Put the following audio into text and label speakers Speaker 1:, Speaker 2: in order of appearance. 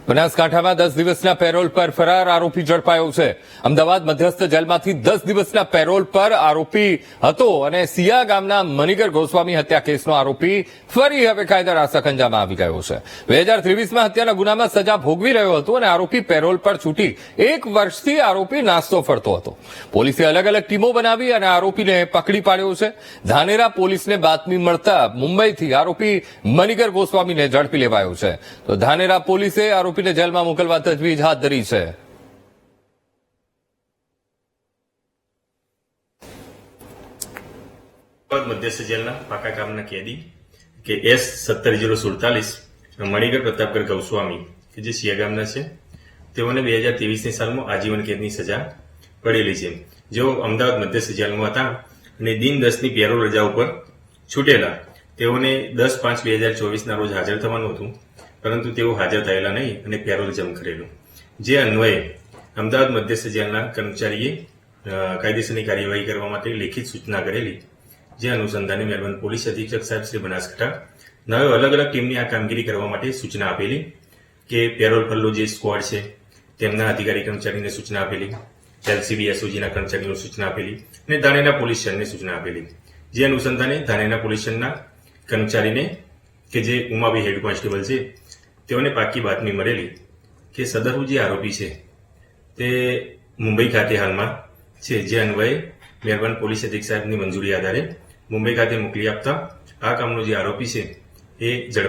Speaker 1: બનાસકાંઠામાં 10 દિવસના પેરોલ પર ફરાર આરોપી ઝડપાયો છે. અમદાવાદ મધ્યસ્થ જેલમાંથી 10 દિવસના પેરોલ પર આરોપી હતો અને સિયા ગામના મનીગર ગોસ્વામી હત્યા કેસનો આરોપી ફરી હવે કાયદા રાસક અંજામાં આવી ગયો છે. 2023માં હત્યાના ગુનામાં સજા ભોગવી રહ્યો હતો અને આરોપી પેરોલ પર છૂટી 1 વર્ષથી આરોપી નાસ્તો ફરતો હતો. પોલીસે અલગ અલગ ટીમો બનાવી અને આરોપીને પકડી પાડ્યો છે. ધાનેરા પોલીસને બાતમી મળતા મુંબઈથી આરોપી મનીગર ગોસ્વામીને ઝડપી લેવાયો છે. તો ધાનેરા પોલીસે આરોપીને જેલમાં મોકલવા તજવીજ હાથ ધરી છે.
Speaker 2: મધ્યસ્થ જેલના પાકા કામના કેદી કે S17047 મણિગર પ્રતાપગર ગૌસ્વામી કે જે સિયા ગામના છે, તેઓને 2023ની સાલમાં આજીવન કેદની સજા પડેલી છે. જેઓ અમદાવાદ મધ્યસ્થ જેલમાં હતા અને દિન 10ની પેરોલ રજા ઉપર છૂટેલા. તેઓને 10/5/2024ના રોજ હાજર થવાનું હતું, પરંતુ તેઓ હાજર થયેલા નહીં અને પેરોલ જમ કરેલું. જે અન્વયે અમદાવાદ મધ્યસ્થ જેલના કર્મચારીએ કાયદેસરની કાર્યવાહી કરવા માટે લેખિત સૂચના કરેલી. જે અનુસંધાને મહેરબાન પોલીસ અધિક્ષક સાહેબ શ્રી બનાસકાંઠા નવે અલગ અલગ ટીમની આ કામગીરી કરવા માટે સૂચના આપેલી કે પેરોલ પરનો જે સ્ક્વોડ છે તેમના અધિકારી કર્મચારીને સૂચના આપેલી, એલસીબી એસઓજીના કર્મચારીઓને સૂચના આપેલી અને ધાનેરા પોલીસ સ્ટેશનને સૂચના આપેલી. જે અનુસંધાને ધાનેરા પોલીસ સ્ટેશનના કર્મચારીને કે જે ઉમાભાઈ હેડ કોન્સ્ટેબલ છે, તેઓને પાકી બાતમી મળેલી કે સદરુ જે આરોપી છે તે મુંબઈ ખાતે હાલમાં છે. જે અન્વયે મહેરબાન પોલીસ અધિક્ષક સાહેબની મંજૂરી આધારે મુંબઈ ખાતે મોકલી આપતા આ કામનો જે આરોપી છે એ ઝડપાયો.